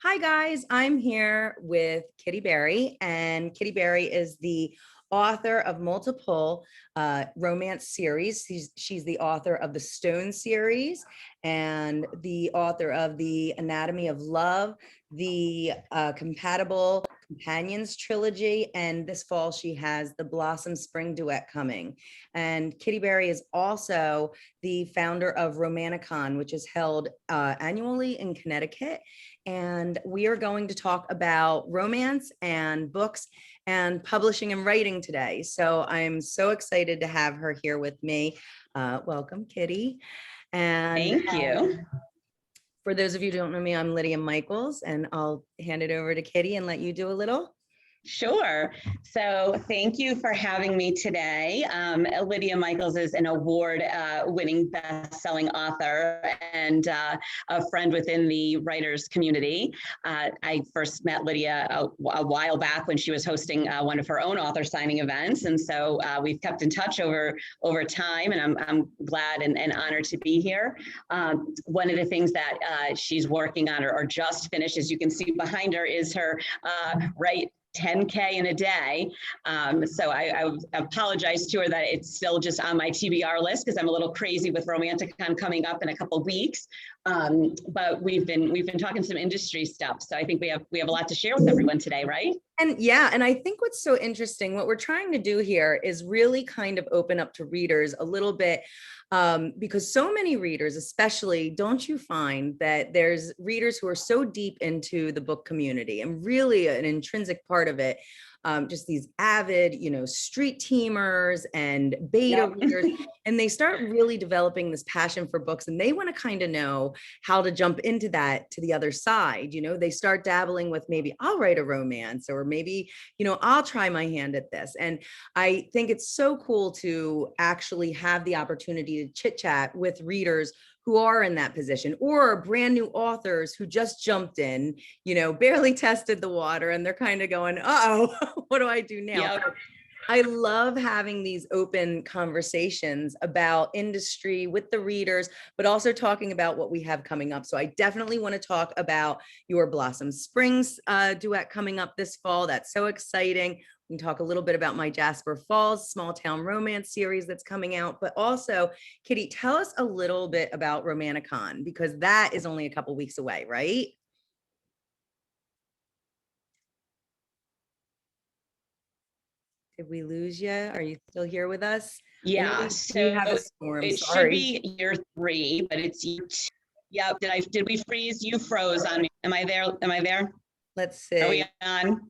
Hi, guys. I'm here with Kitty Berry, and Kitty Berry is the author of multiple romance series. She's the author of the Stone series and the author of the Anatomy of Love, the Compatible Companions trilogy, and this fall she has the Blossom Spring duet coming. And Kitty Berry is also the founder of Romanticon, which is held annually in Connecticut. And we are going to talk about romance and books and publishing and writing today. So I'm so excited to have her here with me. Welcome, Kitty. And thank you. For those of you who don't know me, I'm Lydia Michaels, and I'll hand it over to Kitty and let you do a little. Sure. So thank you for having me today. Lydia Michaels is an award-winning best-selling author and a friend within the writers community. I first met Lydia a while back when she was hosting one of her own author signing events. And so we've kept in touch over time, and I'm glad and honored to be here. One of the things that she's working on or just finished, as you can see behind her, is her Write 10K in a day. So I apologize to her that it's still just on my TBR list because I'm a little crazy with Romanticon coming up in a couple of weeks. But we've been talking some industry stuff. So I think we have a lot to share with everyone today, right? And yeah, and I think what's so interesting, what we're trying to do here is really kind of open up to readers a little bit, because so many readers, especially, don't you find that there's readers who are so deep into the book community and really an intrinsic part of it, just these avid, street teamers and beta readers, and they start really developing this passion for books, and they want to kind of know how to jump into that to the other side. They start dabbling with, maybe I'll write a romance, or maybe, I'll try my hand at this. And I think it's so cool to actually have the opportunity to chit chat with readers who are in that position, or brand new authors who just jumped in, barely tested the water, and they're kind of going, uh-oh, what do I do now? Yep. I love having these open conversations about industry with the readers, but also talking about what we have coming up. So I definitely want to talk about your Blossom Springs duet coming up this fall. That's so exciting. We can talk a little bit about my Jasper Falls small town romance series that's coming out, but also, Kitty, tell us a little bit about Romanticon, because that is only a couple weeks away, right? Did we lose you? Are you still here with us? Yeah. We So have a storm. it should be year 3, but it's year 2. Yep. Did we freeze? You froze on me. Am I there? Let's see. Are we on?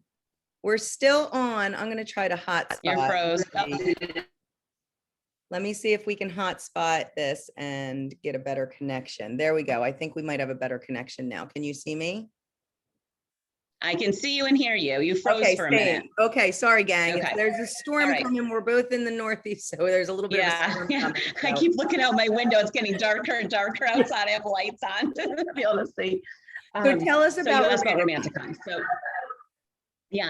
We're still on. I'm going to try to hotspot. You're froze. Let me see if we can hotspot this and get a better connection. There we go. I think we might have a better connection now. Can you see me? I can see you and hear you. You froze for a minute. Okay, sorry, gang. Okay. There's a storm coming. We're both in the Northeast, so there's a little bit of a storm coming. So. I keep looking out my window. It's getting darker and darker outside. I have lights on to be able to see. So tell us about Romanticon.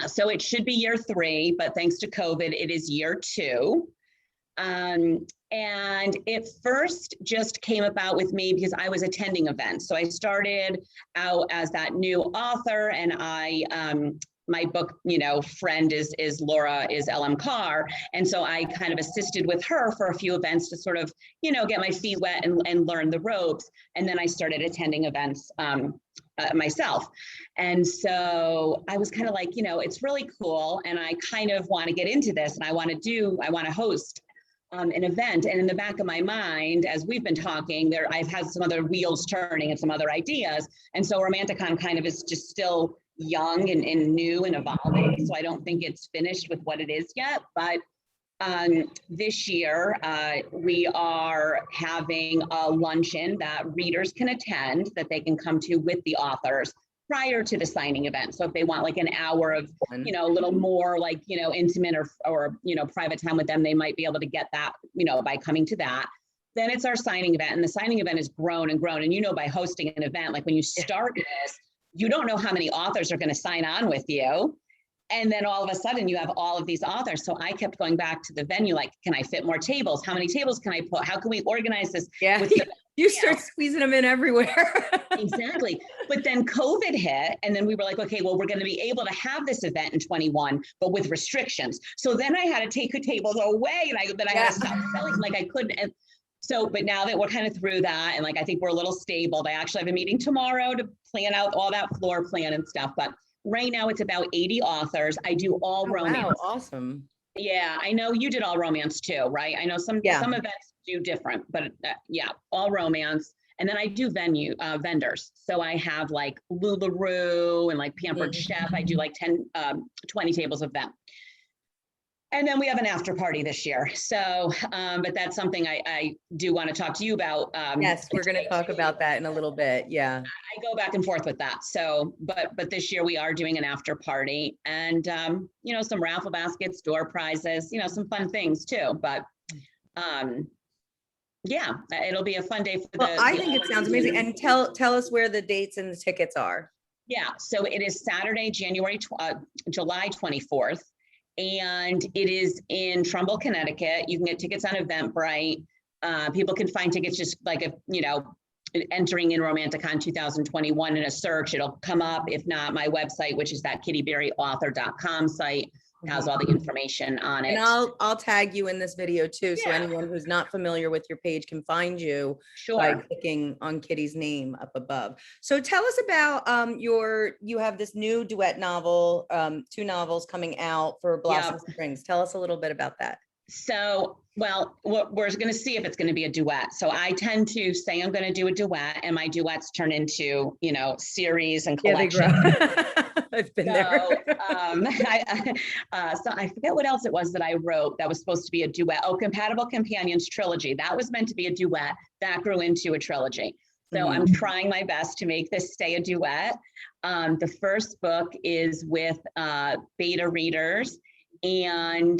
So it should be year 3, but thanks to COVID, it is year 2. And it first just came about with me because I was attending events. So I started out as that new author, and my book, friend is Laura, is LM Carr. And so I kind of assisted with her for a few events to sort of, get my feet wet and learn the ropes. And then I started attending events myself. And so I was kind of like, it's really cool. And I kind of want to get into this, and I want to host an event. And in the back of my mind, as we've been talking, I've had some other wheels turning and some other ideas. And so Romanticon kind of is just still young and new and evolving. So I don't think it's finished with what it is yet. But this year, we are having a luncheon that readers can attend, that they can come to with the authors prior to the signing event. So if they want like an hour of, a little more like, intimate or private time with them, they might be able to get that, by coming to that. Then it's our signing event, and the signing event has grown and grown. And, by hosting an event, like when you start this, you don't know how many authors are going to sign on with you. And then all of a sudden you have all of these authors. So I kept going back to the venue, like, can I fit more tables? How many tables can I put? How can we organize this? Yeah. With the, You start squeezing them in everywhere. exactly. But then COVID hit, and then we were like, okay, well, we're going to be able to have this event in 21, but with restrictions. So then I had to take the tables away, and I had to stop selling. Like I couldn't. And so, but now that we're kind of through that, and like I think we're a little stable, I actually have a meeting tomorrow to plan out all that floor plan and stuff. But right now it's about 80 authors. I do all romance. Wow, awesome. Yeah, I know you did all romance too, right? I know some events do different, but yeah, all romance. And then I do vendors. So I have like LuLaRoe and like Pampered Chef. I do like 10, 20 tables of them. And then we have an after party this year. So, but that's something I do want to talk to you about. Yes, we're going to talk about that in a little bit. Yeah. I go back and forth with that. So, but this year we are doing an after party and, you know, some raffle baskets, door prizes, you know, some fun things too. But, yeah, it'll be a fun day for I think it sounds amazing. And tell us where the dates and the tickets are. Yeah, so it is Saturday, July 24th. And it is in Trumbull, Connecticut. You can get tickets on Eventbrite. People can find tickets just like, you know, entering in Romanticon 2021 in a search, it'll come up. If not, my website, which is that kittyberryauthor.com site, has all the information on it. And I'll tag you in this video too. So anyone who's not familiar with your page can find you by clicking on Kitty's name up above. So tell us about you have this new duet novel, 2 novels coming out for Blossom Springs. Tell us a little bit about that. So, well, we're going to see if it's going to be a duet. So I tend to say I'm going to do a duet, and my duets turn into, you know, series and collections. I've been there. So I forget what else it was that I wrote that was supposed to be a duet. Oh, Compatible Companions trilogy. That was meant to be a duet. That grew into a trilogy. So I'm trying my best to make this stay a duet. The first book is with beta readers. And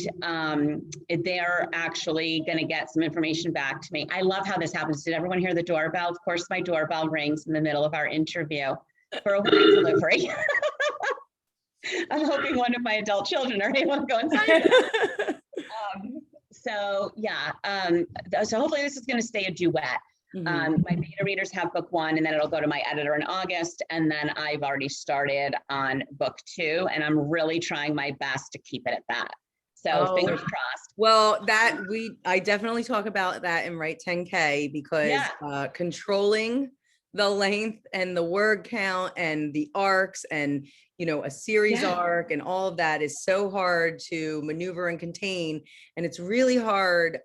they're actually going to get some information back to me. I love how this happens. Did everyone hear the doorbell? Of course, my doorbell rings in the middle of our interview for a wine delivery. I'm hoping one of my adult children are able to go inside. So yeah, so hopefully this is going to stay a duet. My beta readers have book 1, and then it'll go to my editor in August. And then I've already started on book 2, and I'm really trying my best to keep it at that. So fingers crossed. Well, I definitely talk about that in Write 10K because controlling the length and the word count and the arcs and, you know, a series arc and all of that is so hard to maneuver and contain. And it's really hard,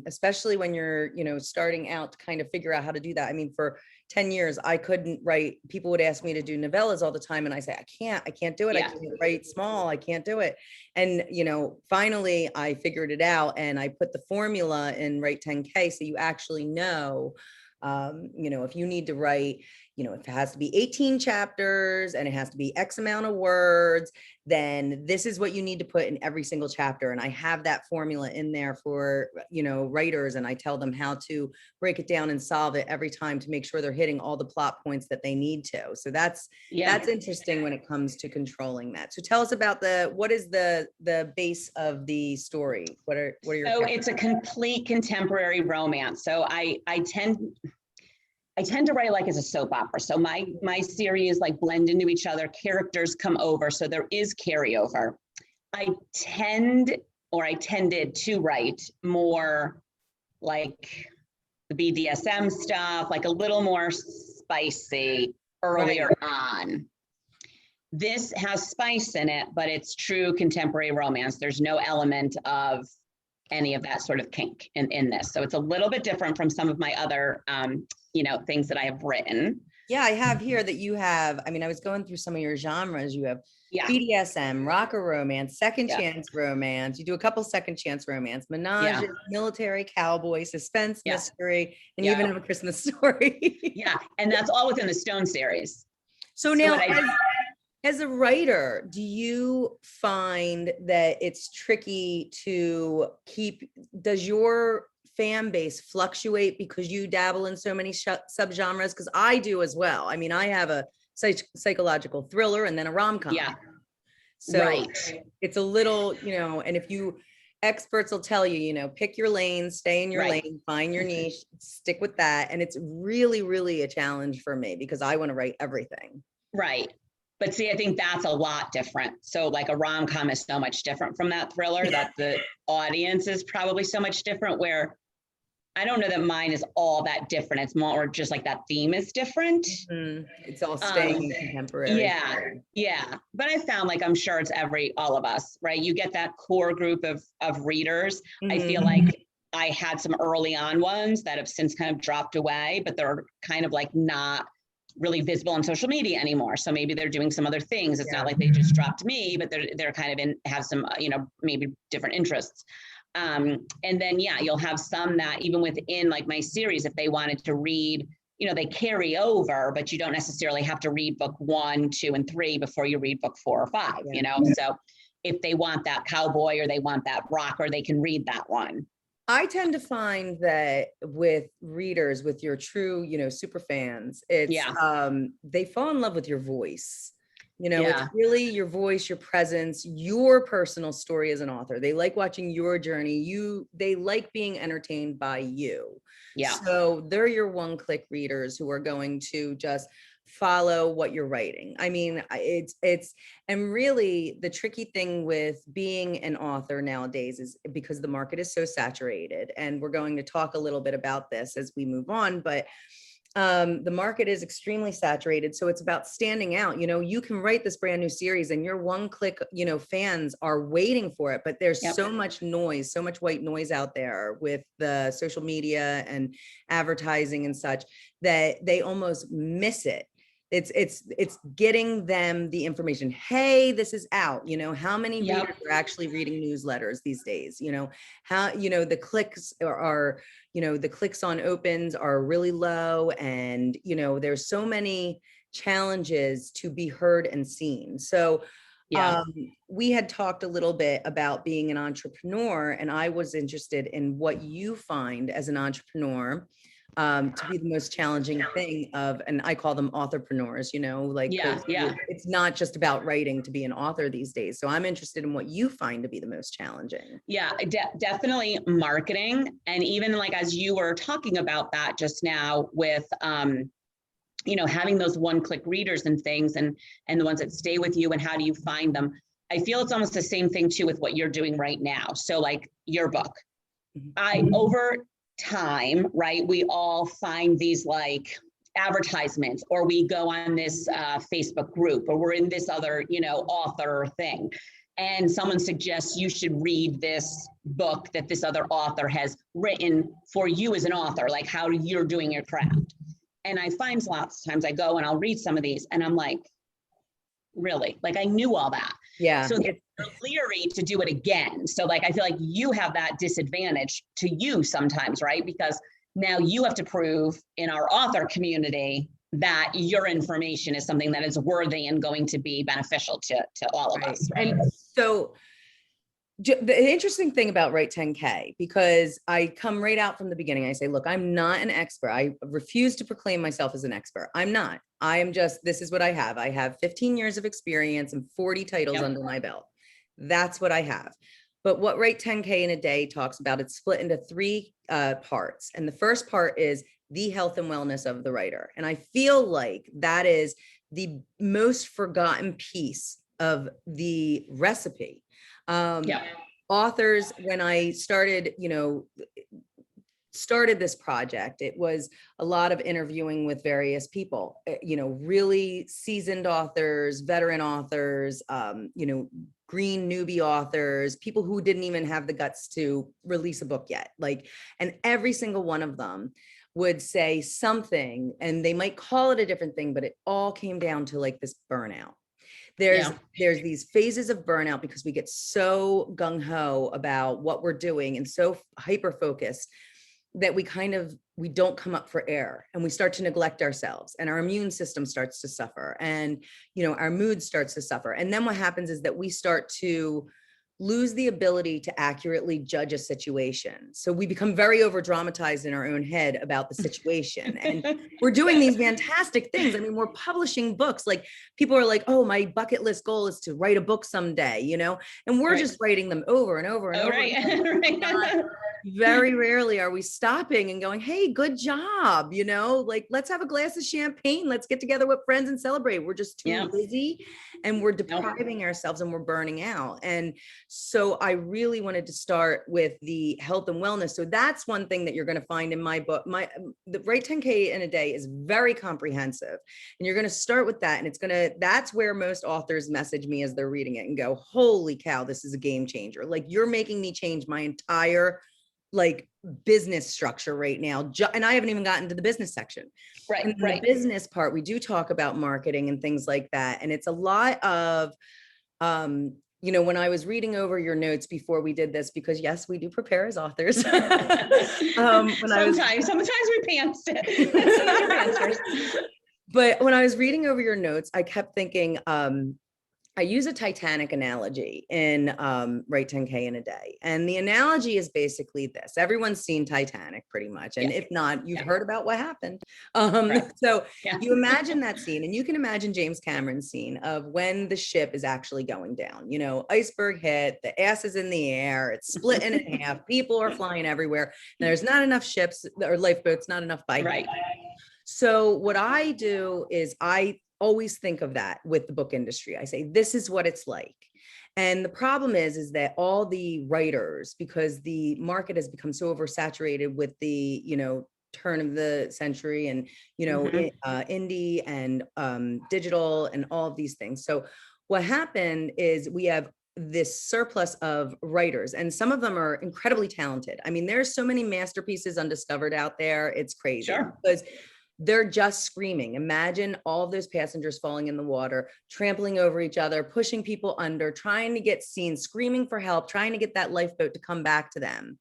especially when you're, you know, starting out to kind of figure out how to do that. I mean, for 10 years, I couldn't write. People would ask me to do novellas all the time. And I say, I can't do it. I can't write small. I can't do it. And, you know, finally I figured it out, and I put the formula in Write 10K. So you actually know, you know, if you need to write, you know, if it has to be 18 chapters and it has to be X amount of words, then this is what you need to put in every single chapter. And I have that formula in there for, you know, writers, and I tell them how to break it down and solve it every time to make sure they're hitting all the plot points that they need to. So that's interesting when it comes to controlling that. So tell us about what is the base of the story? What are your it's a complete contemporary romance. So I tend to write like as a soap opera. So my series like blend into each other, characters come over, so there is carryover. I tended to write more like the BDSM stuff, like a little more spicy earlier on. This has spice in it, but it's true contemporary romance. There's no element of any of that sort of kink in this. So it's a little bit different from some of my other, you know, things that I have written. Yeah, I have here that you have, I mean, I was going through some of your genres. You have BDSM, rocker romance, second chance romance. You do a couple second chance romance, menage, military, cowboy, suspense, mystery, and you even have a Christmas story. And that's all within the Stone series. So now, as a writer, do you find that it's tricky to does your fan base fluctuate because you dabble in so many subgenres? Because I do as well. I mean, I have a psychological thriller and then a rom-com. So Right. it's a little, and if you, experts will tell you, pick your lane, stay in your Right. lane, find your niche, stick with that. And it's really, really a challenge for me because I want to write everything. Right. But see, I think that's a lot different. So like a rom-com is so much different from that thriller, that the audience is probably so much different, where I don't know that mine is all that different. It's more just like that theme is different. It's all Um, staying contemporary. yeah, yeah. But I found, like, I'm sure it's all of us, right? You get that core group of readers. I feel like I had some early on ones that have since kind of dropped away, but they're kind of like not really visible on social media anymore. So maybe they're doing some other things. It's not like they just dropped me, but they're kind of have some, maybe different interests. And then, yeah, you'll have some that even within like my series, if they wanted to read, they carry over, but you don't necessarily have to read book 1, 2, and 3 before you read book 4 or 5, So if they want that cowboy or they want that rocker, they can read that one. I tend to find that with readers, with your true, super fans, it's they fall in love with your voice. It's really your voice, your presence, your personal story as an author. They like watching your journey. They like being entertained by you. Yeah. So they're your one-click readers who are going to just follow what you're writing. I mean, and really the tricky thing with being an author nowadays is because the market is so saturated, and we're going to talk a little bit about this as we move on, but the market is extremely saturated. So it's about standing out. You can write this brand new series and your one-click, fans are waiting for it, but there's so much noise, so much white noise out there with the social media and advertising and such that they almost miss it. It's getting them the information. Hey, this is out. How many readers are actually reading newsletters these days? How, the clicks are the clicks on opens are really low, and there's so many challenges to be heard and seen. So we had talked a little bit about being an entrepreneur, and I was interested in what you find as an entrepreneur to be the most challenging thing and I call them authorpreneurs, it's not just about writing to be an author these days. So I'm interested in what you find to be the most challenging. Yeah, definitely marketing. And even like, as you were talking about that just now with, having those one-click readers and things, and the ones that stay with you, and how do you find them? I feel it's almost the same thing too with what you're doing right now. So like your book, over time, right, we all find these like advertisements, or we go on this Facebook group, or we're in this other, author thing, and someone suggests you should read this book that this other author has written for you as an author, like how you're doing your craft. And I find lots of times I go and I'll read some of these and I'm like, really? Like, I knew all that. Yeah. So they're leery to do it again. So like, I feel like you have that disadvantage to you sometimes, right? Because now you have to prove in our author community that your information is something that is worthy and going to be beneficial to all of us. Right? And so the interesting thing about Write 10K, because I come right out from the beginning, I say, look, I'm not an expert. I refuse to proclaim myself as an expert. I'm not. I am just, this is what I have. I have 15 years of experience and 40 titles under my belt. That's what I have. But what Write 10K in a Day talks about, it's split into 3 parts. And the first part is the health and wellness of the writer. And I feel like that is the most forgotten piece of the recipe. Authors, when I started, started this project, it was a lot of interviewing with various people, really seasoned authors, veteran authors, green newbie authors, people who didn't even have the guts to release a book yet. And every single one of them would say something, and they might call it a different thing, but it all came down to like this burnout. There's these phases of burnout because we get so gung-ho about what we're doing and so hyper-focused that we don't come up for air, and we start to neglect ourselves, and our immune system starts to suffer, and our mood starts to suffer. And then what happens is that we start to lose the ability to accurately judge a situation. So we become very over dramatized in our own head about the situation. And we're doing these fantastic things. I mean, we're publishing books. Like, people are like, oh, my bucket list goal is to write a book someday, you know, and we're just writing them over and over and over. Right. Not, very rarely are we stopping and going, hey, good job, you know, like, let's have a glass of champagne, let's get together with friends and celebrate. We're just too busy, and we're depriving ourselves, and we're burning out. And so I really wanted to start with the health and wellness. So that's one thing that you're going to find in my book. The Write 10K in a Day is very comprehensive, and you're going to start with that. And that's where most authors message me as they're reading it and go, holy cow, this is a game changer. Like, you're making me change my entire like business structure right now. And I haven't even gotten to the business section. Right. And the business part, we do talk about marketing and things like that. And it's a lot of, you know, when I was reading over your notes before we did this, because yes, we do prepare as authors. Sometimes we pants it. But when I was reading over your notes, I kept thinking, I use a Titanic analogy in Write 10K in a Day. And the analogy is basically this. Everyone's seen Titanic pretty much. And if not, you've heard about what happened. So you imagine that scene, and you can imagine James Cameron's scene of when the ship is actually going down. You know, iceberg hit, the ass is in the air, it's splitting in half, people are flying everywhere. And there's not enough ships or lifeboats, not enough bikes. Right. So what I do is I always think of that with the book industry. I say, this is what it's like. And the problem is that all the writers, because the market has become so oversaturated with the, you know, turn of the century and, you know, indie and digital and all of these things. So what happened is we have this surplus of writers, and some of them are incredibly talented. I mean, there's so many masterpieces undiscovered out there. It's crazy because they're just screaming. Imagine all of those passengers falling in the water, trampling over each other, pushing people under, trying to get seen, screaming for help, trying to get that lifeboat to come back to them.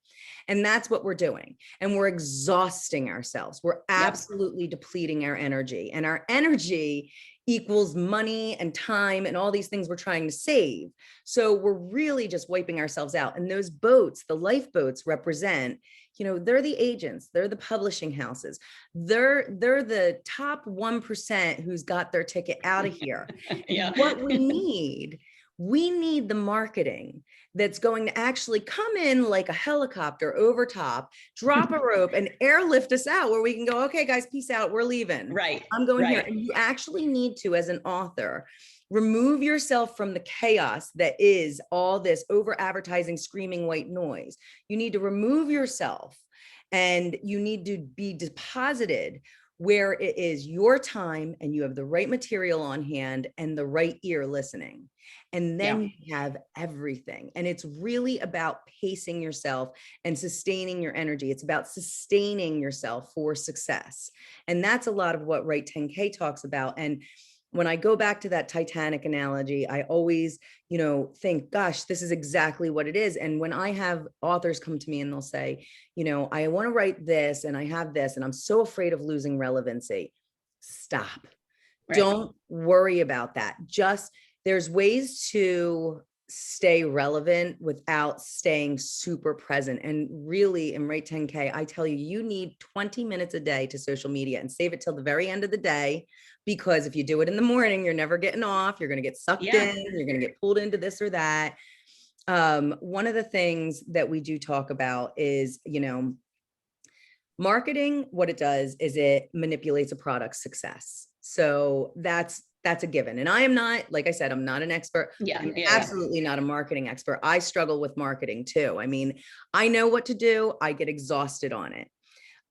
And that's what we're doing. And we're exhausting ourselves. We're absolutely depleting our energy. And our energy equals money and time and all these things we're trying to save. So we're really just wiping ourselves out. And those boats, the lifeboats, represent, you know, they're the agents, they're the publishing houses, they're the top 1% who's got their ticket out of here. What we need the marketing that's going to actually come in like a helicopter over top, drop a rope and airlift us out where we can go, okay, guys, peace out, we're leaving. I'm going here. And you actually need to, as an author, remove yourself from the chaos that is all this over advertising, screaming white noise. You need to remove yourself, and you need to be deposited where it is your time and you have the right material on hand and the right ear listening. And then you have everything. And it's really about pacing yourself and sustaining your energy. It's about sustaining yourself for success. And that's a lot of what Write 10K talks about. And when I go back to that Titanic analogy, I always, you know, think, gosh, this is exactly what it is. And when I have authors come to me and they'll say, you know, I want to write this and I have this, and I'm so afraid of losing relevancy. Stop. Don't worry about that. Just, there's ways to stay relevant without staying super present. And really, in Write 10K, I tell you, you need 20 minutes a day to social media, and save it till the very end of the day. Because if you do it in the morning, you're never getting off. You're going to get sucked in. You're going to get pulled into this or that. One of the things that we do talk about is, you know, marketing. What it does is it manipulates a product's success. So that's a given. And I am not, like I said, I'm not an expert. I'm absolutely not a marketing expert. I struggle with marketing too. I mean, I know what to do. I get exhausted on it.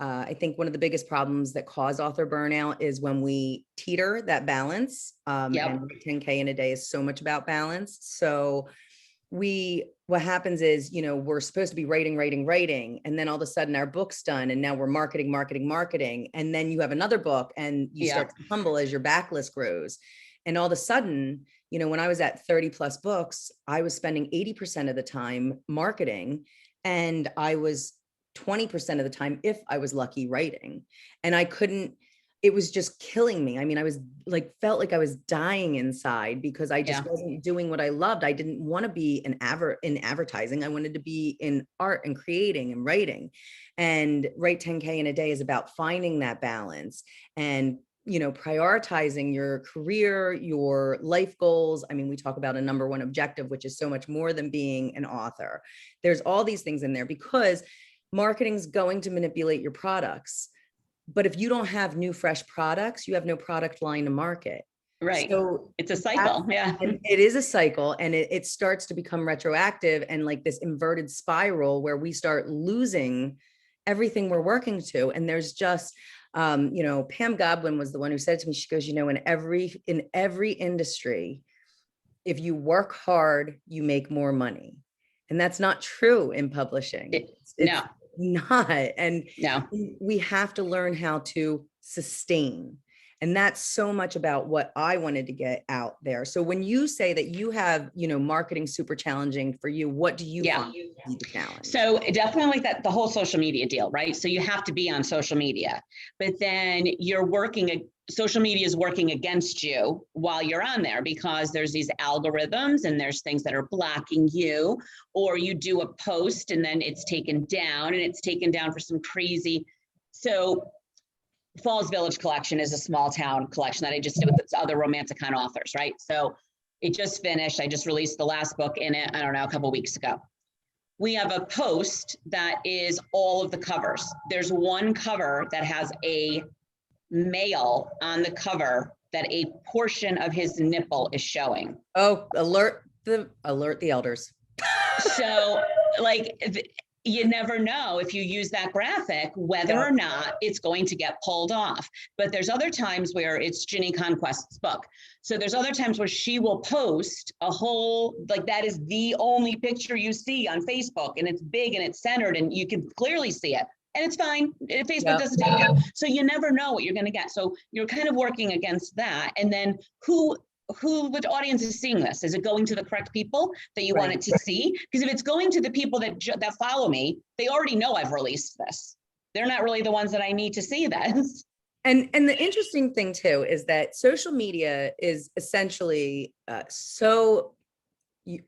I think one of the biggest problems that cause author burnout is when we teeter that balance. And 10K in a Day is so much about balance. So what happens is, you know, we're supposed to be writing. And then all of a sudden our book's done, and now we're marketing. And then you have another book, and you start to humble as your backlist grows. And all of a sudden, you know, when I was at 30 plus books, I was spending 80% of the time marketing, and I was 20% of the time, if I was lucky, writing. And I couldn't, it was just killing me. I mean, I was like, felt like I was dying inside because I Yeah. just wasn't doing what I loved. I didn't want to be in advertising. I wanted to be in art and creating and writing. And Write 10K in a Day is about finding that balance and, you know, prioritizing your career, your life goals. I mean, we talk about a number one objective, which is so much more than being an author. There's all these things in there because marketing's going to manipulate your products. But if you don't have new, fresh products, you have no product line to market. Right. So It's a cycle. Yeah. and it is a cycle, and it starts to become retroactive and like this inverted spiral where we start losing everything we're working to. And there's just, you know, Pam Goblin was the one who said to me, she goes, you know, in every industry, if you work hard, you make more money. And that's not true in publishing. It's No, not. And no. we have to learn how to sustain. And that's so much about what I wanted to get out there. So when you say that you have, you know, marketing super challenging for you, what do you Yeah. find to be the challenge? So definitely like that, the whole social media deal, right? So you have to be on social media, but then social media is working against you while you're on there because there's these algorithms and there's things that are blocking you, or you do a post and then it's taken down and it's taken down for some crazy. So Falls Village collection is a small town collection that I just did with other Romanticon authors, right? So it just finished. I just released the last book in it, I don't know, a couple of weeks ago. We have a post that is all of the covers. There's one cover that has a male on the cover that a portion of his nipple is showing. Oh, alert the elders. So like, you never know if you use that graphic, whether or not it's going to get pulled off. But there's other times where it's Ginny Conquest's book. So there's other times where she will post a whole, like that is the only picture you see on Facebook, and it's big and it's centered and you can clearly see it. And it's fine. Facebook doesn't take it. So you never know what you're going to get. So you're kind of working against that. And then which audience is seeing this? Is it going to the correct people that you want it to see? Because if it's going to the people that follow me, they already know I've released this. They're not really the ones that I need to see this. And the interesting thing too is that social media is essentially so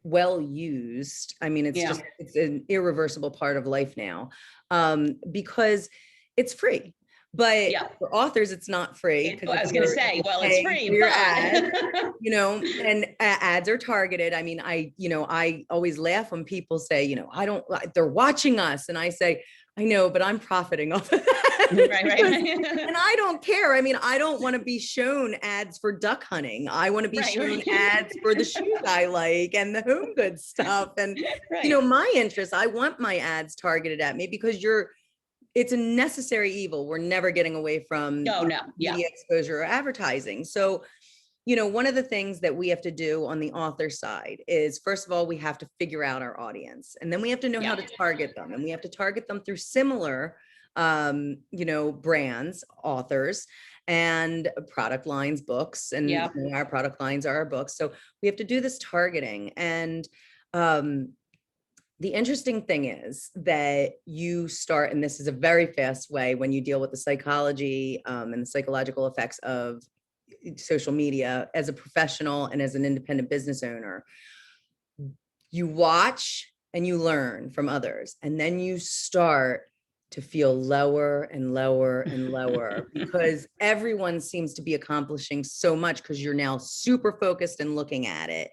well used. I mean, it's an irreversible part of life now, because it's free. But for authors, it's not free. I was going to say, well, it's free, your ad, you know, and ads are targeted. I mean, I always laugh when people say, they're watching us. And I say, I know, but I'm profiting off of that. Right. And I don't care. I mean, I don't want to be shown ads for duck hunting. I want to be shown ads for the shoes I like and the home goods stuff. And, my interests, I want my ads targeted at me because it's a necessary evil. We're never getting away from media exposure or advertising. So, one of the things that we have to do on the author side is, first of all, we have to figure out our audience, and then we have to know how to target them. And we have to target them through similar, brands, authors, and product lines, books, and our product lines are our books. So we have to do this targeting. And, the interesting thing is that you start, and this is a very fast way when you deal with the psychology and the psychological effects of social media as a professional and as an independent business owner. You watch and you learn from others, and then you start to feel lower and lower and lower because everyone seems to be accomplishing so much because you're now super focused and looking at it.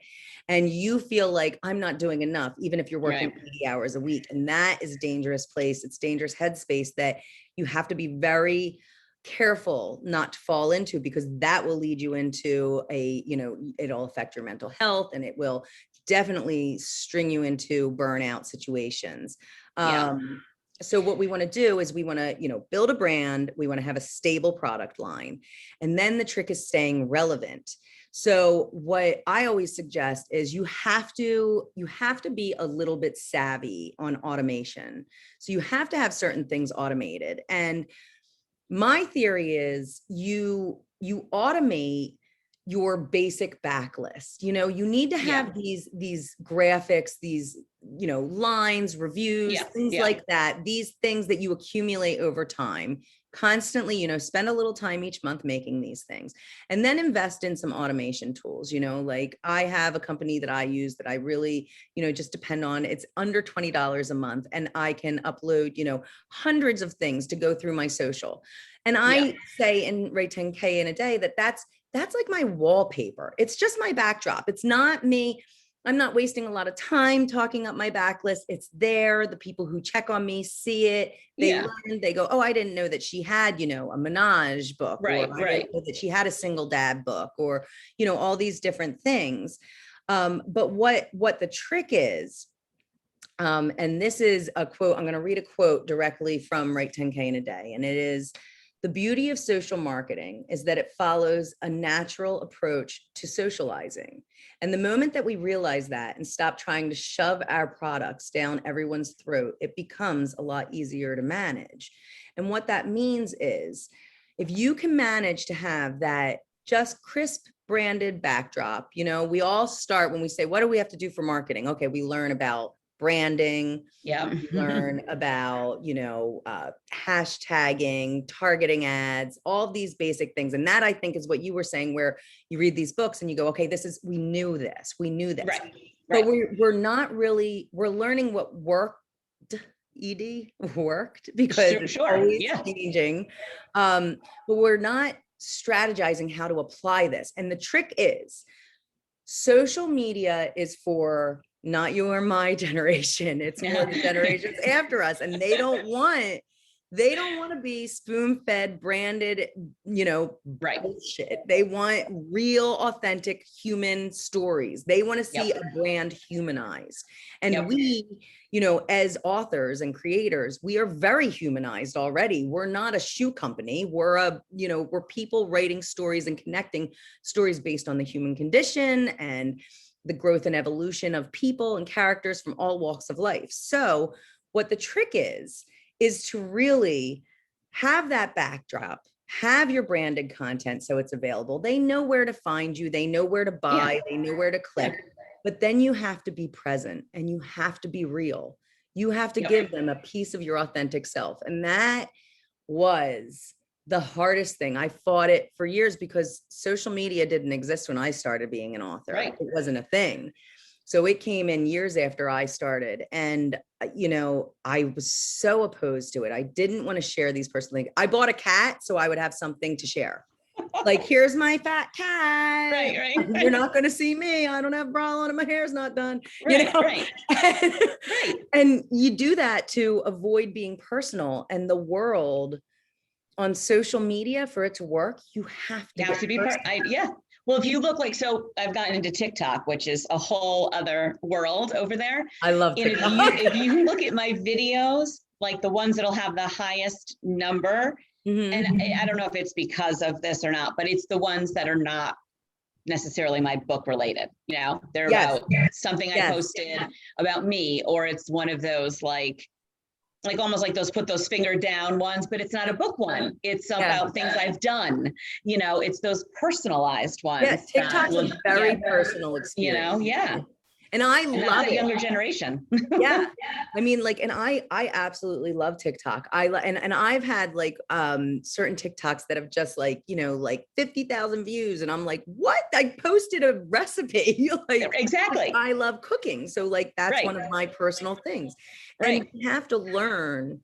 And you feel like I'm not doing enough, even if you're working 80 hours a week. And that is a dangerous place. It's dangerous headspace that you have to be very careful not to fall into, because that will lead you into it'll affect your mental health, and it will definitely string you into burnout situations. So what we want to do is we want to, build a brand. We want to have a stable product line. And then the trick is staying relevant. So what I always suggest is you have to be a little bit savvy on automation. So you have to have certain things automated. And my theory is you automate your basic backlist. You need to have these graphics, these, lines, reviews, things like that, these things that you accumulate over time. constantly, spend a little time each month making these things, and then invest in some automation tools. Like I have a company that I use that I really, just depend on. It's under $20 a month, and I can upload, hundreds of things to go through my social. And I say in Write 10K in a day that's like my wallpaper. It's just my backdrop. It's not me. I'm not wasting a lot of time talking up my backlist. It's there. The people who check on me see it. They learn, they go, oh, I didn't know that she had, a menage book, or I didn't know that she had a single dad book, or, all these different things. But what the trick is, and this is a quote, I'm going to read a quote directly from Write 10K in a day. And it is, the beauty of social marketing is that it follows a natural approach to socializing. And the moment that we realize that and stop trying to shove our products down everyone's throat, it becomes a lot easier to manage. And what that means is, if you can manage to have that just crisp branded backdrop, we all start when we say, what do we have to do for marketing? Okay, we learn about branding. Learn about, hashtagging, targeting ads, all these basic things. And that, I think, is what you were saying, where you read these books and you go, okay, we knew this. Right. But we're not really, we're learning what worked, because it's always changing. But we're not strategizing how to apply this. And the trick is, social media is for not you or my generation. It's for the generations after us. And they don't want to be spoon-fed, branded, bullshit. They want real, authentic human stories. They want to see a brand humanized. And we, as authors and creators, we are very humanized already. We're not a shoe company. We're we're people writing stories and connecting stories based on the human condition and the growth and evolution of people and characters from all walks of life. So what the trick is to really have that backdrop, have your branded content so it's available. They know where to find you. They know where to buy. They know where to click. But then you have to be present and you have to be real. You have to give them a piece of your authentic self. And that was the hardest thing. I fought it for years because social media didn't exist when I started being an author. It wasn't a thing. So it came in years after I started. And, I was so opposed to it. I didn't want to share these personal things. I bought a cat so I would have something to share. Like, here's my fat cat. Right. You're not going to see me. I don't have a bra on and my hair's not done. And you do that to avoid being personal. And the world on social media, for it to work, you have to be Well, if you look so I've gotten into TikTok, which is a whole other world over there. I love TikTok. If you look at my videos, like the ones that'll have the highest number, and I don't know if it's because of this or not, but it's the ones that are not necessarily my book related. They're about something I posted about me, or it's one of those like almost like those put those finger down ones, but it's not a book one. It's about things I've done. It's those personalized ones. Yeah, TikTok's a very personal experience. And I love the younger generation. I mean, and I absolutely love TikTok. And I've had certain TikToks that have just 50,000 views. And I'm like, what? I posted a recipe. Exactly. I love cooking. So that's one of my personal things. And you have to learn.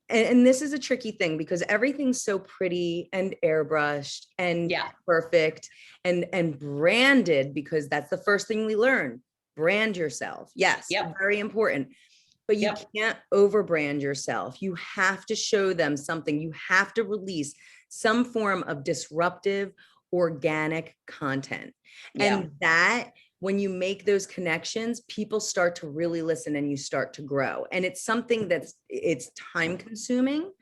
And this is a tricky thing because everything's so pretty and airbrushed and perfect and branded, because that's the first thing we learn. Brand yourself. Yes. Very important. But you can't overbrand yourself. You have to show them something. You have to release some form of disruptive, organic content. And that, when you make those connections, people start to really listen and you start to grow. And it's something it's time consuming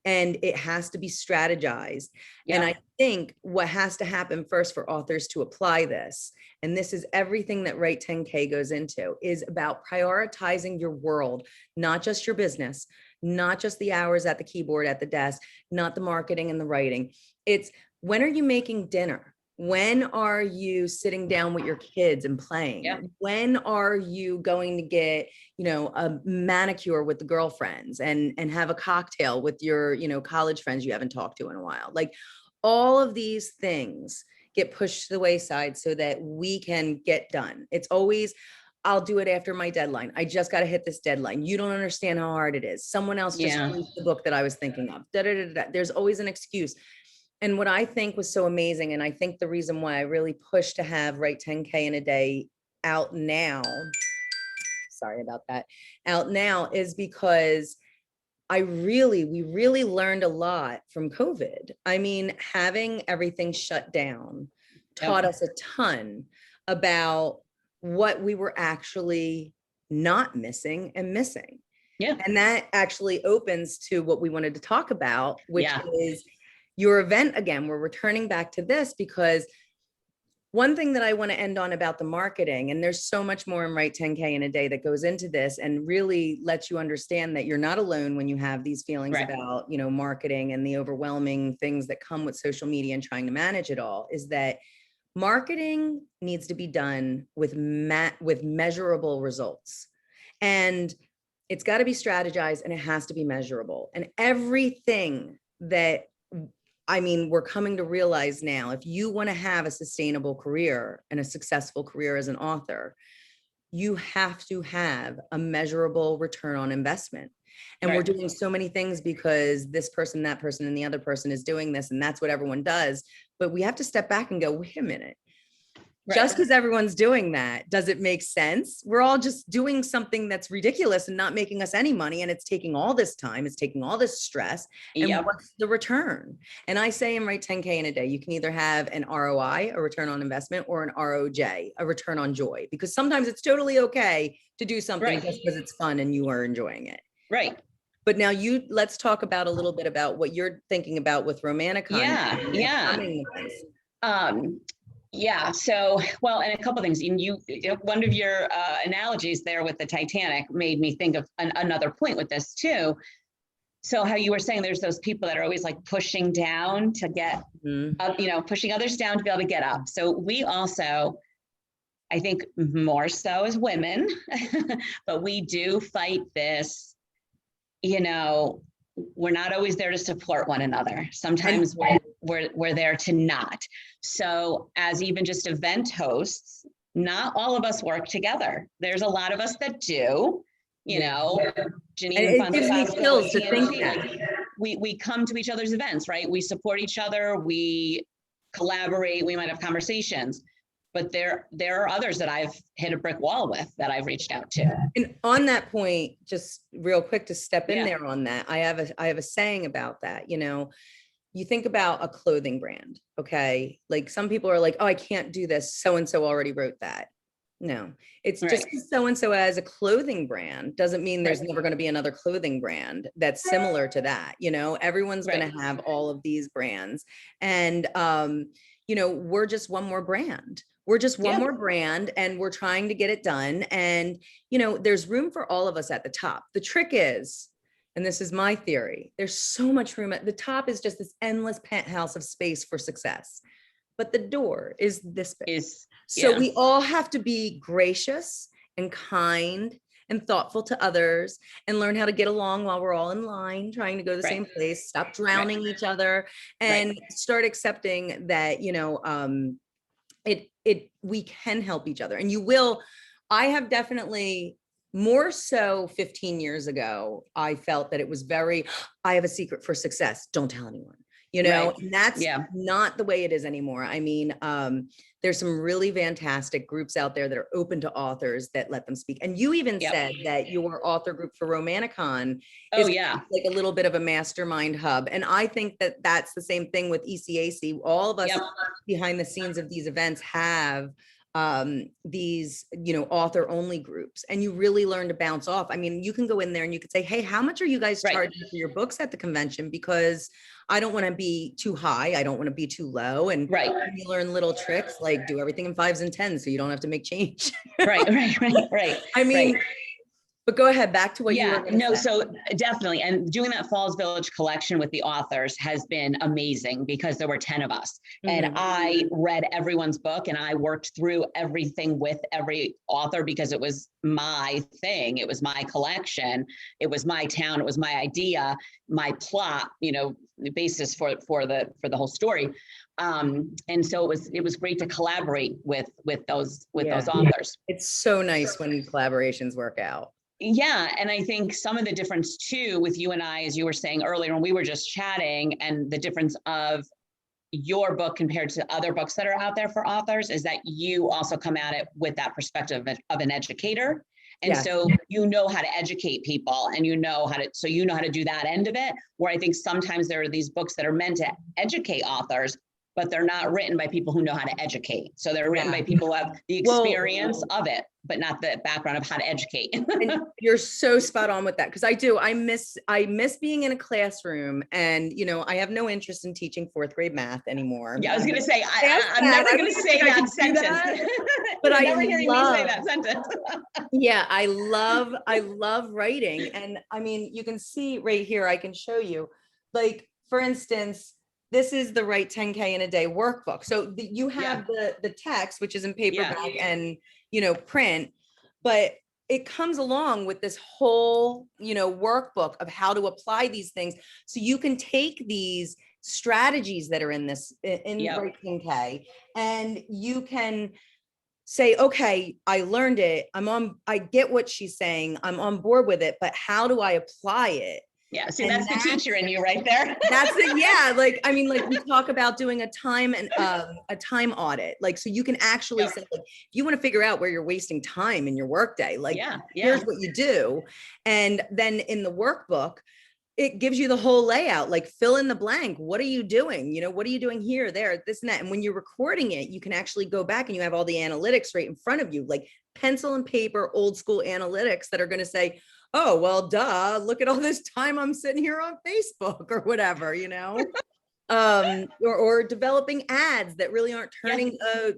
and it has to be strategized. And I think what has to happen first for authors to apply this, and this is everything that Write 10K goes into, is about prioritizing your world, not just your business, not just the hours at the keyboard, at the desk, not the marketing and the writing. It's, when are you making dinner? When are you sitting down with your kids and playing? Yeah. When are you going to get, a manicure with the girlfriends and have a cocktail with your, college friends you haven't talked to in a while? Like all of these things get pushed to the wayside so that we can get done. It's always, I'll do it after my deadline. I just got to hit this deadline. You don't understand how hard it is. Someone else just released the book that I was thinking of. Da, da, da, da. There's always an excuse. And what I think was so amazing, and I think the reason why I really pushed to have Write 10K in a Day out now, sorry about that, out now is because we really learned a lot from COVID. I mean, having everything shut down taught us a ton about what we were actually not missing and missing. Yeah. And that actually opens to what we wanted to talk about, which is your event. Again, we're returning back to this because one thing that I want to end on about the marketing, and there's so much more in Write 10K in a Day that goes into this and really lets you understand that you're not alone when you have these feelings about, marketing and the overwhelming things that come with social media and trying to manage it all, is that marketing needs to be done with measurable results. And it's got to be strategized and it has to be measurable. And everything that we're coming to realize now, if you want to have a sustainable career and a successful career as an author, you have to have a measurable return on investment. And we're doing so many things because this person, that person, and the other person is doing this, and that's what everyone does. But we have to step back and go, wait a minute. Just because everyone's doing that, does it make sense? We're all just doing something that's ridiculous and not making us any money. And it's taking all this time, it's taking all this stress. And what's the return? And I say in Write 10K in a Day, you can either have an ROI, a return on investment, or an ROJ, a return on joy. Because sometimes it's totally okay to do something just because it's fun and you are enjoying it. Right. But now let's talk about a little bit about what you're thinking about with Romanticon. So, well, and a couple of things. One of your analogies there with the Titanic made me think of another point with this too. So how you were saying there's those people that are always like pushing down to get up, pushing others down to be able to get up. So we also, I think more so as women, but we do fight this, we're not always there to support one another. Sometimes we're there to not. So as even just event hosts, not all of us work together. There's a lot of us that do, Janine, it gives me chills to think that. We come to each other's events, right? We support each other, we collaborate, we might have conversations. But there are others that I've hit a brick wall with that I've reached out to. And on that point, just real quick to step in there on that, I have a saying about that. You think about a clothing brand, okay? Like some people are like, oh, I can't do this. So-and-so already wrote that. No, it's just because so-and-so as a clothing brand doesn't mean there's never going to be another clothing brand that's similar to that. Everyone's going to have all of these brands. And, we're just one more brand. We're just one more brand and we're trying to get it done. And, there's room for all of us at the top. The trick is, and this is my theory, there's so much room at the top is just this endless penthouse of space for success. But the door is this big. So we all have to be gracious and kind and thoughtful to others and learn how to get along while we're all in line, trying to go to the same place, stop drowning each other and start accepting that, we can help each other. And I have definitely more so 15 years ago, I felt that it was I have a secret for success. Don't tell anyone, and that's not the way it is anymore. I mean, there's some really fantastic groups out there that are open to authors that let them speak. And you even said that your author group for Romanticon is like a little bit of a mastermind hub. And I think that that's the same thing with ECAC. All of us behind the scenes of these events have these, author only groups, and you really learn to bounce off. I mean, you can go in there and you could say, hey, how much are you guys charging for your books at the convention? Because I don't want to be too high. I don't want to be too low. And you learn little tricks, like do everything in 5s and 10s so you don't have to make change. Right. I mean, But go ahead, back to what you were Yeah, going to no, say. so definitely. And doing that Falls Village collection with the authors has been amazing because there were 10 of us. And Mhm. I read everyone's book and I worked through everything with every author because it was my thing. It was my collection. It was my town. It was my idea, my plot, the basis for the whole story. And so it was great to collaborate with those Yeah. authors. It's so nice when collaborations work out. Yeah. And I think some of the difference too with you and I, as you were saying earlier, when we were just chatting, and the difference of your book compared to other books that are out there for authors is that you also come at it with that perspective of an educator. And Yes. so you know how to educate people, and you know how to do that end of it, where I think sometimes there are these books that are meant to educate authors, but they're not written by people who know how to educate. So they're written by people who have the experience of it, but not the background of how to educate. And you're so spot on with that, because I miss being in a classroom, and I have no interest in teaching fourth grade math anymore. Yeah, I was going to say, I'm never going to say that sentence. But I never hearing me say that sentence. Yeah, I love writing. And I mean, you can see right here, I can show you, like, for instance, this is the Write 10K in a Day workbook. So you have the text, which is in paperback and, print, but it comes along with this whole, workbook of how to apply these things. So you can take these strategies that are in this, in Write 10K, and you can say, okay, I learned it. I get what she's saying. I'm on board with it, but how do I apply it? Yeah, see, that's the teacher in you right there. That's it. Yeah, like we talk about doing a time audit. Like, so you can actually say, like, if you want to figure out where you're wasting time in your workday, like, here's what you do. And then in the workbook, it gives you the whole layout, like, fill in the blank. What are you doing? What are you doing here, there, this and that? And when you're recording it, you can actually go back and you have all the analytics right in front of you, like pencil and paper, old school analytics that are going to say, oh, well, duh, look at all this time I'm sitting here on Facebook or whatever, or developing ads that really aren't turning a,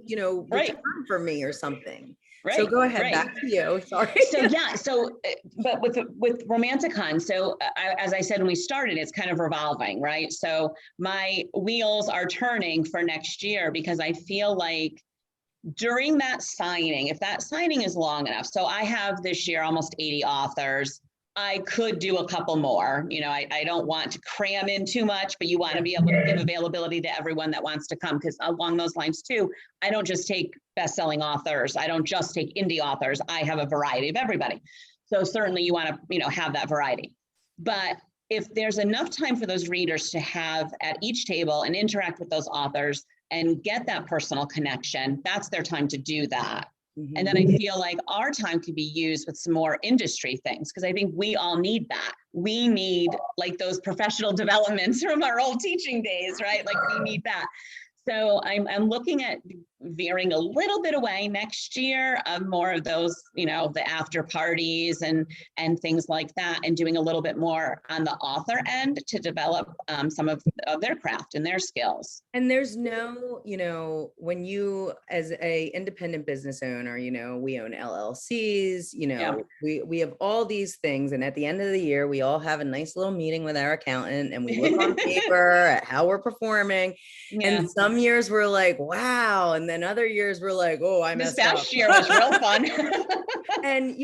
return for me or something. Right. So go ahead, back to you. Sorry. But with Romanticon, as I said when we started, it's kind of revolving, right? So my wheels are turning for next year, because I feel like during that signing, if that signing is long enough, so I have this year almost 80 authors. I could do a couple more. I don't want to cram in too much, but you want to be able to give availability to everyone that wants to come, because along those lines too, I don't just take best-selling authors. I don't just take indie authors. I have a variety of everybody. So certainly you want to, have that variety. But if there's enough time for those readers to have at each table and interact with those authors and get that personal connection, that's their time to do that. Mm-hmm. And then I feel like our time could be used with some more industry things, because I think we all need that. We need, like, those professional developments from our old teaching days, right? Like, we need that. So I'm looking at veering a little bit away next year of more of those, the after parties and things like that, and doing a little bit more on the author end to develop some of their craft and their skills. And there's no, when you, as a independent business owner, we own LLCs, we have all these things. And at the end of the year, we all have a nice little meeting with our accountant, and we look on paper at how we're performing. And some years we're like, wow. And then other years we're like, oh, I messed up. This past year was real fun. And,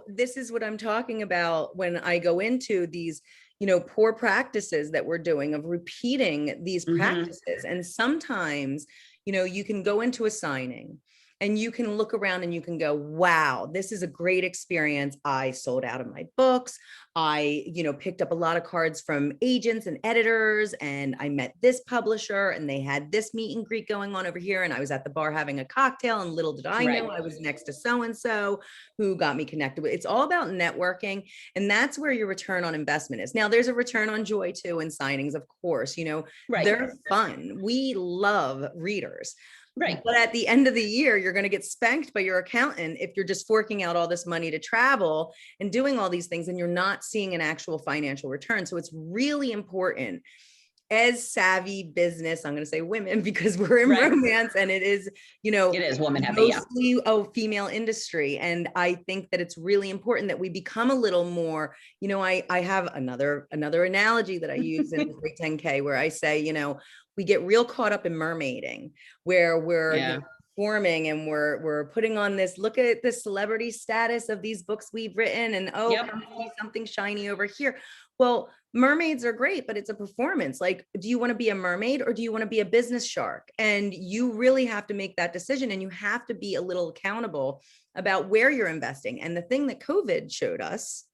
this is what I'm talking about when I go into these, poor practices that we're doing of repeating these practices. And sometimes, you can go into a signing and you can look around and you can go, wow, this is a great experience. I sold out of my books. I, picked up a lot of cards from agents and editors, and I met this publisher, and they had this meet and greet going on over here. And I was at the bar having a cocktail, and little did I know I was next to so-and-so who got me connected with. It's all about networking. And that's where your return on investment is. Now, there's a return on joy too in signings, of course, they're fun. We love readers. Right. But at the end of the year, you're going to get spanked by your accountant if you're just forking out all this money to travel and doing all these things, and you're not seeing an actual financial return. So it's really important. as savvy business, I'm going to say women because we're in Right. romance and it is, It is woman heavy. Yeah. mostly a female industry. And I think that it's really important that we become a little more, I have another analogy that I use in the Great 10K where I say, we get real caught up in mermaiding where we're, Yeah. forming and we're putting on this, look at the celebrity status of these books we've written and Yep. come see something shiny over here. Well, mermaids are great, but it's a performance. Like, do you want to be a mermaid or do you want to be a business shark? And you really have to make that decision, and you have to be a little accountable about where you're investing. And the thing that COVID showed us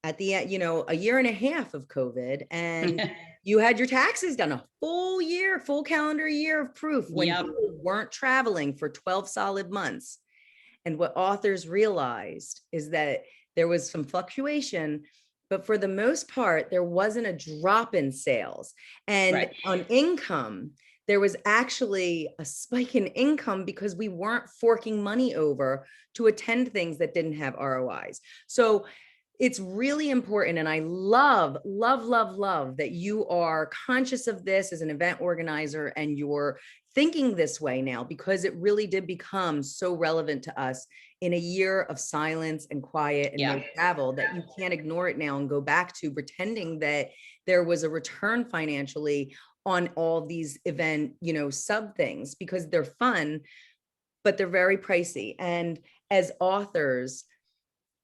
at the end, a year and a half of COVID, and you had your taxes done, a full calendar year of proof when Yep. people weren't traveling for 12 solid months. And what authors realized is that there was some fluctuation, but for the most part, there wasn't a drop in sales. And Right. on income, there was actually a spike in income because we weren't forking money over to attend things that didn't have ROIs. So it's really important. And I love that you are conscious of this as an event organizer and you're thinking this way now, because it really did become so relevant to us in a year of silence and quiet and no travel that you can't ignore it now and go back to pretending that there was a return financially on all these event, sub things, because they're fun, but they're very pricey. And as authors,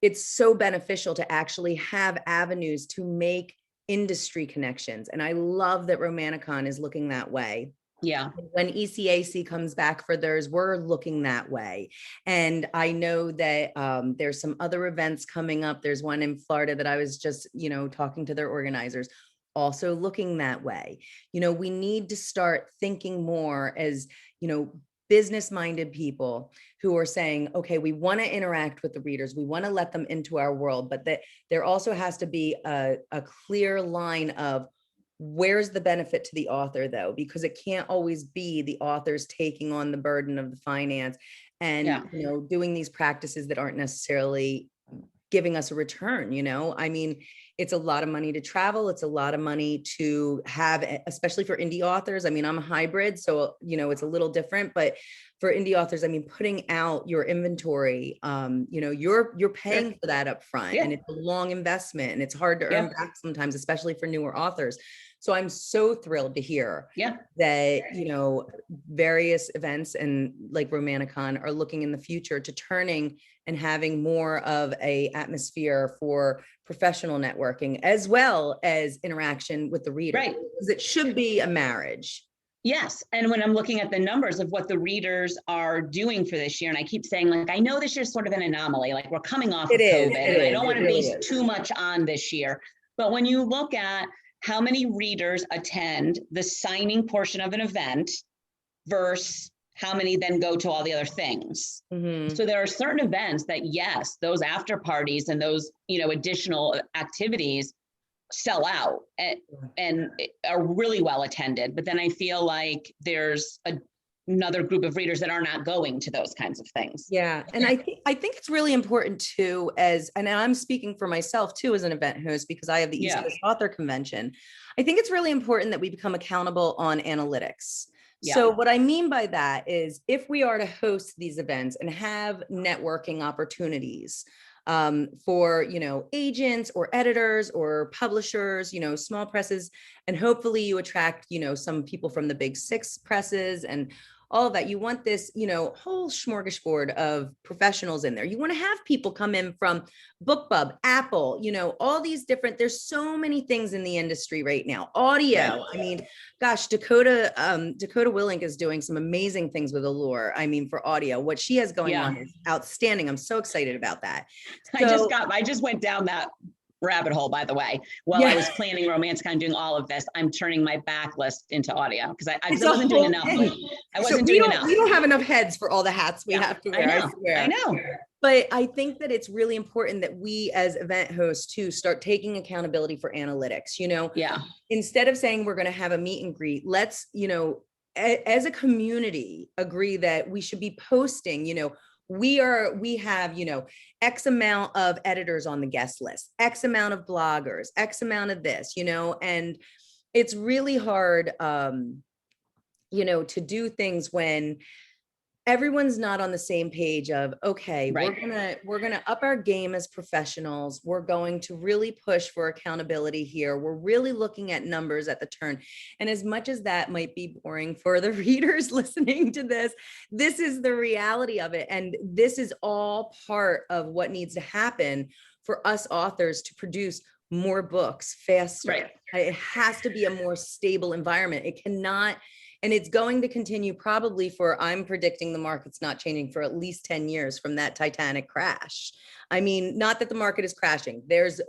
it's so beneficial to actually have avenues to make industry connections. And I love that Romanticon is looking that way. Yeah. When ECAC comes back for theirs, we're looking that way. And I know that there's some other events coming up. There's one in Florida that I was just, talking to their organizers, also looking that way. We need to start thinking more as, business-minded people who are saying, okay, we want to interact with the readers. We want to let them into our world, but that there also has to be a clear line of where's the benefit to the author, though, because it can't always be the authors taking on the burden of the finance and, doing these practices that aren't necessarily giving us a return. I mean, it's a lot of money to travel. It's a lot of money to have, especially for indie authors. I mean, I'm a hybrid, so, it's a little different, but for indie authors, I mean, putting out your inventory, you're paying for that up front, and it's a long investment and it's hard to earn back sometimes, especially for newer authors. So I'm so thrilled to hear that, various events and like Romanticon are looking in the future to turning and having more of a atmosphere for professional networking as well as interaction with the reader. Right. Because it should be a marriage. Yes. And when I'm looking at the numbers of what the readers are doing for this year, and I keep saying, like, I know this year's sort of an anomaly, like we're coming off of COVID, and I don't want to base too much on this year. But when you look at how many readers attend the signing portion of an event versus how many then go to all the other things. Mm-hmm. So there are certain events that, yes, those after parties and those, additional activities sell out and are really well attended. But then I feel like there's another group of readers that are not going to those kinds of things. Yeah. And I think it's really important too, and I'm speaking for myself too, as an event host, because I have the East Coast Author Convention. I think it's really important that we become accountable on analytics. Yeah. So what I mean by that is if we are to host these events and have networking opportunities for, agents or editors or publishers, small presses, and hopefully you attract, some people from the big 6 presses and all of that. You want this, whole smorgasbord of professionals in there. You want to have people come in from BookBub, Apple, all these different, there's so many things in the industry right now. Audio. Right. I mean, gosh, Dakota Willink is doing some amazing things with Allure. I mean, for audio, what she has going on is outstanding. I'm so excited about that. So, I just went down that rabbit hole, by the way. While I was planning Romanticon, doing all of this, I'm turning my backlist into audio because I wasn't doing enough. I wasn't doing enough. We don't have enough heads for all the hats we have to wear. I know. But I think that it's really important that we as event hosts too start taking accountability for analytics, instead of saying we're going to have a meet and greet, let's, as a community agree that we should be posting, we have, X amount of editors on the guest list, X amount of bloggers, X amount of this, and it's really hard, to do things when everyone's not on the same page of, okay, Right. we're gonna up our game as professionals. We're going to really push for accountability here. We're really looking at numbers at the turn. And as much as that might be boring for the readers listening to this is the reality of it. And this is all part of what needs to happen for us authors to produce more books faster. Right. It has to be a more stable environment. It cannot, and it's going to continue probably for, I'm predicting the market's not changing for at least 10 years from that Titanic crash. I mean, not that the market is crashing. There's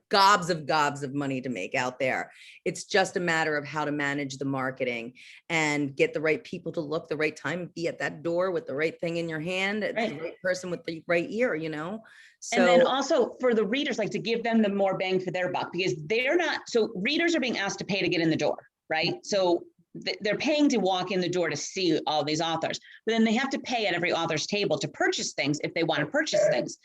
gobs of money to make out there. It's just a matter of how to manage the marketing and get the right people to look the right time, be at that door with the right thing in your hand, Right. the right person with the right ear, And then So also for the readers, like to give them the more bang for their buck, because they're not, so readers are being asked to pay to get in the door, right? So they're paying to walk in the door to see all these authors, but then they have to pay at every author's table to purchase things if they want to purchase things.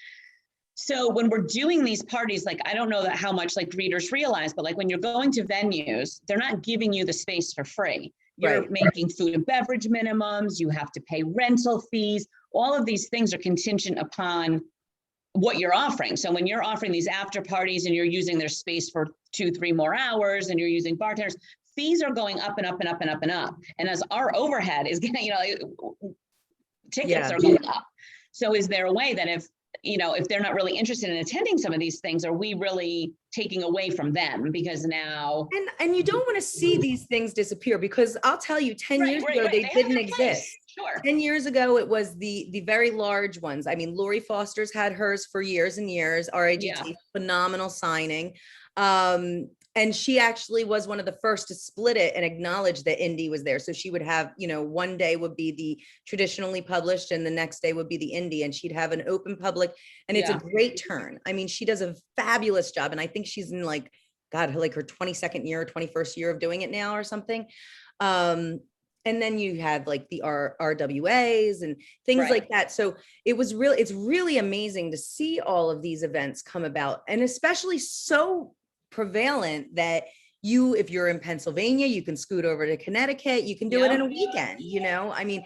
So when we're doing these parties, like, I don't know that how much like readers realize, but like when you're going to venues, they're not giving you the space for free. You're right. making food and beverage minimums, you have to pay rental fees. All of these things are contingent upon what you're offering. So when you're offering these after parties and you're using their space for 2-3 more hours and you're using bartenders, fees are going up and up and up and up and up. And as our overhead is getting, tickets are going up. So is there a way that if they're not really interested in attending some of these things, are we really taking away from them? Because now. And you don't want to see these things disappear, because I'll tell you, 10 years ago, they didn't exist. Sure. 10 years ago, it was the very large ones. I mean, Lori Foster's had hers for years and years. RIGT, phenomenal signing. And she actually was one of the first to split it and acknowledge that indie was there. So she would have, one day would be the traditionally published and the next day would be the indie, and she'd have an open public, and it's a great turn. I mean, she does a fabulous job. And I think she's in like her 22nd year or 21st year of doing it now or something. And then you had like the RWAs and things like that. So it's really amazing to see all of these events come about, and especially so prevalent that if you're in Pennsylvania, you can scoot over to Connecticut, you can do it in a weekend, I mean,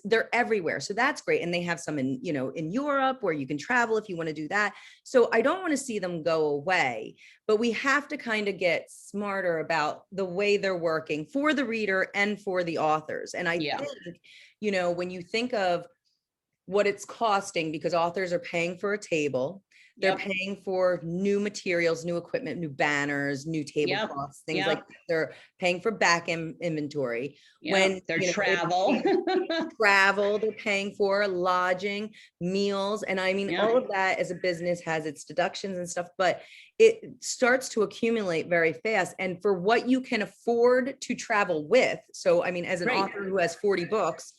they're everywhere. So that's great. And they have some in Europe where you can travel if you want to do that. So I don't want to see them go away, but we have to kind of get smarter about the way they're working for the reader and for the authors. And I think, when you think of what it's costing, because authors are paying for a table, they're paying for new materials, new equipment, new banners, new tablecloths, things like that. They're paying for back inventory. When their travel, they're paying for lodging, meals. And I mean, all of that as a business has its deductions and stuff, but it starts to accumulate very fast. And for what you can afford to travel with. So, I mean, as an author who has 40 books,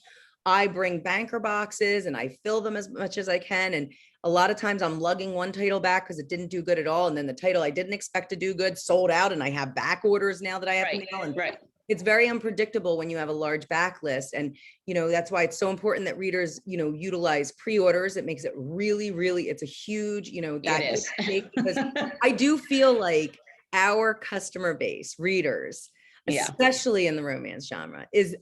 I bring banker boxes and I fill them as much as I can. And a lot of times I'm lugging one title back because it didn't do good at all. And then the title I didn't expect to do good sold out, and I have back orders now that I have to mail. And it's very unpredictable when you have a large backlist. And, that's why it's so important that readers, utilize pre-orders. It makes it really, really, it's a huge, because I do feel like our customer base, readers, especially in the romance genre, is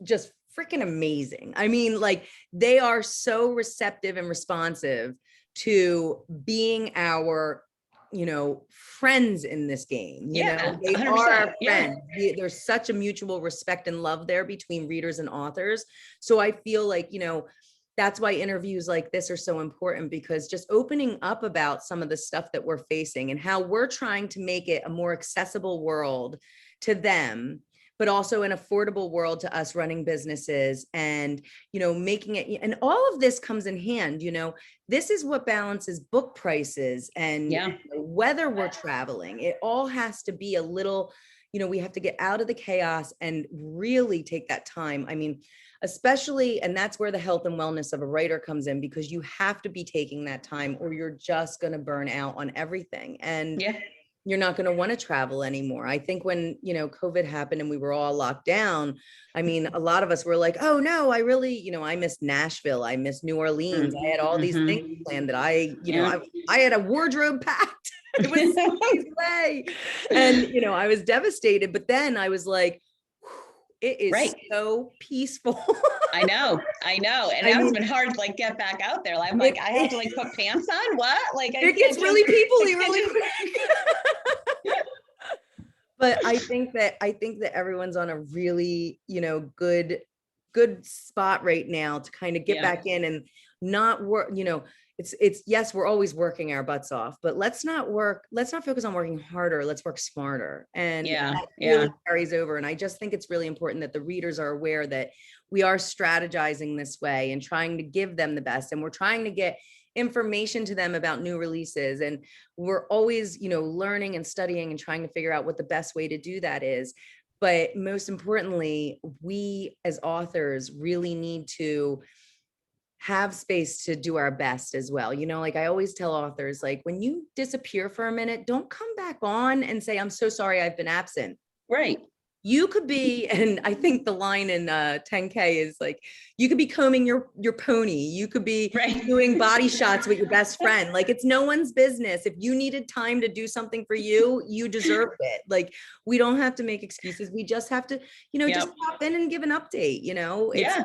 just freaking amazing. I mean, like, they are so receptive and responsive to being our, friends in this game. They 100%, are our friends. There's such a mutual respect and love there between readers and authors. So I feel like, that's why interviews like this are so important, because just opening up about some of the stuff that we're facing and how we're trying to make it a more accessible world to them, but also an affordable world to us running businesses, and, making it, and all of this comes in hand, this is what balances book prices and whether we're traveling. It all has to be a little, we have to get out of the chaos and really take that time. I mean, especially, and that's where the health and wellness of a writer comes in, because you have to be taking that time or you're just going to burn out on everything. And you're not going to want to travel anymore. I think when, COVID happened and we were all locked down, I mean, a lot of us were like, oh no, I really, I missed Nashville. I missed New Orleans. I had all these things planned that Yeah. I had a wardrobe packed. It was 6 days away. And, I was devastated, but then I was like, it is Right. so peaceful. I know. And I now it's mean, been hard to like get back out there. I'm like, I have to like put pants on. What? Like I it can't gets just, really peoply I can't really just, quick. But I think that everyone's on a really, good spot right now to kind of get yeah, back in and not work, it's yes, we're always working our butts off, but let's not focus on working harder. Let's work smarter. And yeah, that yeah, really carries over. And I just think it's really important that the readers are aware that we are strategizing this way and trying to give them the best. And we're trying to get information to them about new releases. And we're always, learning and studying and trying to figure out what the best way to do that is. But most importantly, we as authors really need to have space to do our best as well. Like I always tell authors, like when you disappear for a minute, don't come back on and say, I'm so sorry I've been absent. right. You could be, and I think the line in 10K is like, you could be combing your pony. You could be Right. doing body shots with your best friend. Like it's no one's business. If you needed time to do something for you, you deserved it. Like we don't have to make excuses. We just have to, just Yep. pop in and give an update. Yeah.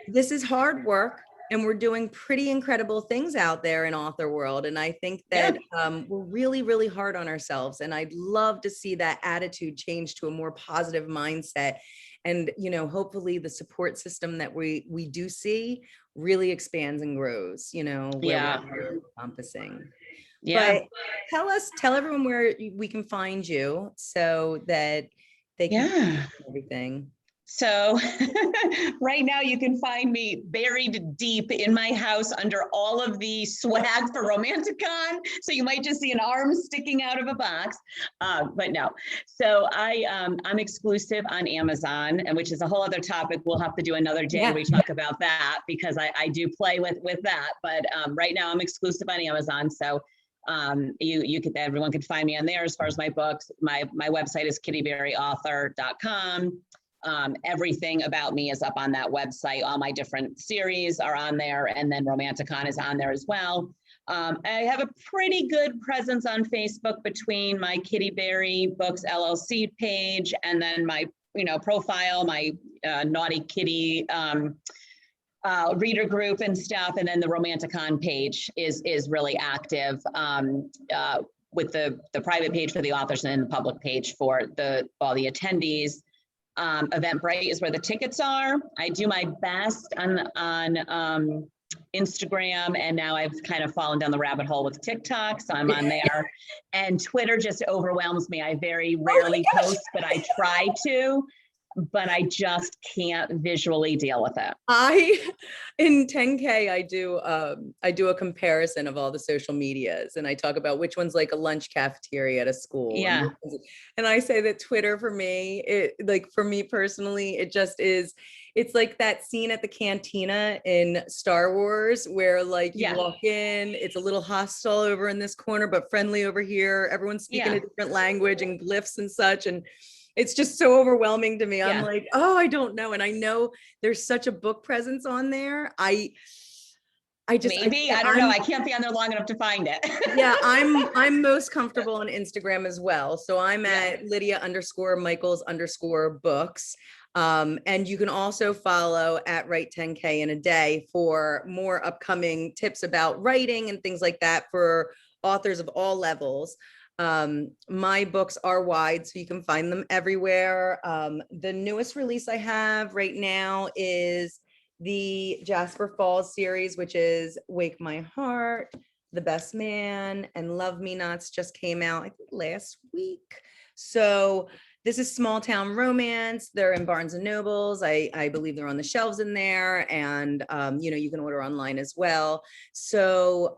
This is hard work. And we're doing pretty incredible things out there in author world. And I think Yeah. that we're really, really hard on ourselves. And I'd love to see that attitude change to a more positive mindset. And, hopefully the support system that we do see really expands and grows, where Yeah. we're encompassing. Yeah. But tell everyone where we can find you so that they can Yeah. everything. So right now you can find me buried deep in my house under all of the swag for Romanticon. So you might just see an arm sticking out of a box, but no. So I'm exclusive on Amazon, and which is a whole other topic. We'll have to do another day where we talk about that because I do play with that. But right now I'm exclusive on Amazon. So everyone can find me on there. As far as my books, my website is kittyberryauthor.com. Everything about me is up on that website. All my different series are on there, and then Romanticon is on there as well. I have a pretty good presence on Facebook between my Kitty Berry Books LLC page and then my profile, my Naughty Kitty reader group and stuff, and then the Romanticon page is really active with the private page for the authors and the public page for all the attendees. Eventbrite is where the tickets are. I do my best on Instagram, and now I've kind of fallen down the rabbit hole with TikTok, so I'm on there. And Twitter just overwhelms me. I very rarely post, but I try to, but I just can't visually deal with it. In 10K, I do a comparison of all the social medias, and I talk about which one's like a lunch cafeteria at a school. Yeah. And I say that Twitter for me, for me personally, it's like that scene at the cantina in Star Wars where like you walk in, it's a little hostile over in this corner, but friendly over here. Everyone's speaking a different language and glyphs and such. And it's just so overwhelming to me. I'm like, oh, I don't know. And I know there's such a book presence on there. I don't know. I can't be on there long enough to find it. Yeah, I'm most comfortable on Instagram as well. So I'm at Lydia_Michaels_books. And you can also follow at Write 10K in a Day for more upcoming tips about writing and things like that for authors of all levels. My books are wide, so you can find them everywhere. The newest release I have right now is the Jasper Falls series, which is Wake My Heart, The Best Man, and Love Me Nots just came out, I think last week. So this is small town romance. They're in Barnes and Nobles. I believe they're on the shelves in there, and you can order online as well. So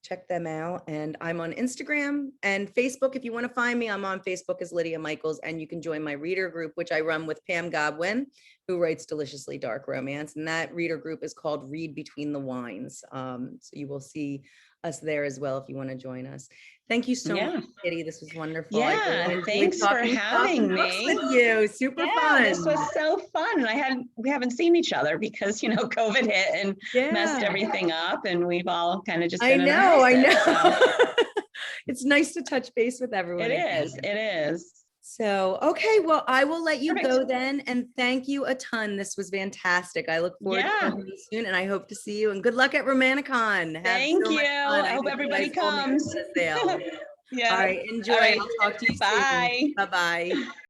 check them out. And I'm on Instagram and Facebook. If you want to find me, I'm on Facebook as Lydia Michaels, and you can join my reader group, which I run with Pam Godwin, who writes Deliciously Dark Romance. And that reader group is called Read Between the Wines. So you will see us there as well if you want to join us. Thank you so much, Yeah. Kitty. This was wonderful. I really Yeah. enjoyed Thanks for talking having books me. with you. Super Yeah, fun. this was so fun. And we haven't seen each other because, COVID hit and messed Yeah, everything up, and we've all kind of just I been in our know. I houses. So know. It's nice to touch base with it everyone is, again. it is. So, okay, well, I will let you Perfect. go then. And thank you a ton. This was fantastic. I look forward to Yeah. talking to you soon, and I hope to see you. And good luck at Romanicon. Have Thank so you. much fun. I I hope hope you guys everybody all make comes. a sale. All Yeah. right, enjoy. All right. I'll talk to you soon. Bye. Bye-bye.